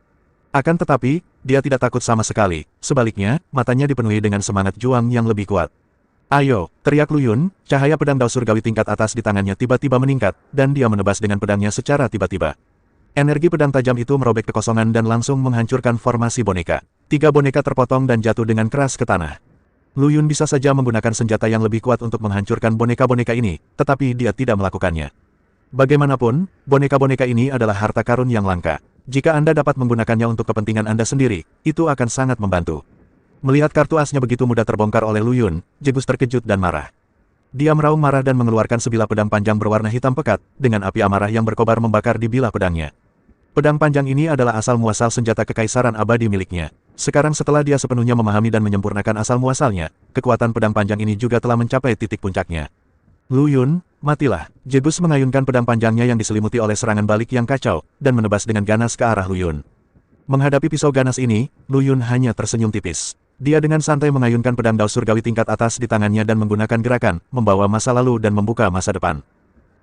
Speaker 1: Akan tetapi, dia tidak takut sama sekali, sebaliknya, matanya dipenuhi dengan semangat juang yang lebih kuat. Ayo, teriak Lu Yun, cahaya pedang Dao Surgawi tingkat atas di tangannya tiba-tiba meningkat, dan dia menebas dengan pedangnya secara tiba-tiba. Energi pedang tajam itu merobek kekosongan dan langsung menghancurkan formasi boneka. 3 boneka terpotong dan jatuh dengan keras ke tanah. Lu Yun bisa saja menggunakan senjata yang lebih kuat untuk menghancurkan boneka-boneka ini, tetapi dia tidak melakukannya. Bagaimanapun, boneka-boneka ini adalah harta karun yang langka. Jika Anda dapat menggunakannya untuk kepentingan Anda sendiri, itu akan sangat membantu. Melihat kartu asnya begitu mudah terbongkar oleh Lu Yun, Jegus terkejut dan marah. Dia meraung marah dan mengeluarkan sebilah pedang panjang berwarna hitam pekat, dengan api amarah yang berkobar membakar di bilah pedangnya. Pedang panjang ini adalah asal-muasal senjata kekaisaran abadi miliknya. Sekarang setelah dia sepenuhnya memahami dan menyempurnakan asal-muasalnya, kekuatan pedang panjang ini juga telah mencapai titik puncaknya. Lu Yun, matilah. Jegus mengayunkan pedang panjangnya yang diselimuti oleh serangan balik yang kacau, dan menebas dengan ganas ke arah Lu Yun. Menghadapi pisau ganas ini, Lu Yun hanya tersenyum tipis. Dia dengan santai mengayunkan pedang Dao Surgawi tingkat atas di tangannya dan menggunakan gerakan, membawa masa lalu dan membuka masa depan.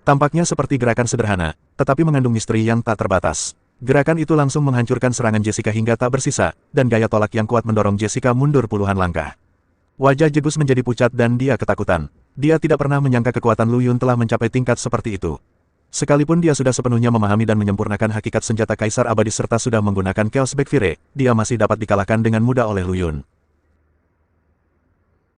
Speaker 1: Tampaknya seperti gerakan sederhana, tetapi mengandung misteri yang tak terbatas. Gerakan itu langsung menghancurkan serangan Jessica hingga tak bersisa, dan gaya tolak yang kuat mendorong Jessica mundur puluhan langkah. Wajah Jegus menjadi pucat dan dia ketakutan. Dia tidak pernah menyangka kekuatan Lu Yun telah mencapai tingkat seperti itu. Sekalipun dia sudah sepenuhnya memahami dan menyempurnakan hakikat senjata Kaisar Abadi serta sudah menggunakan Chaos Backfire, dia masih dapat dikalahkan dengan mudah oleh Lu Yun.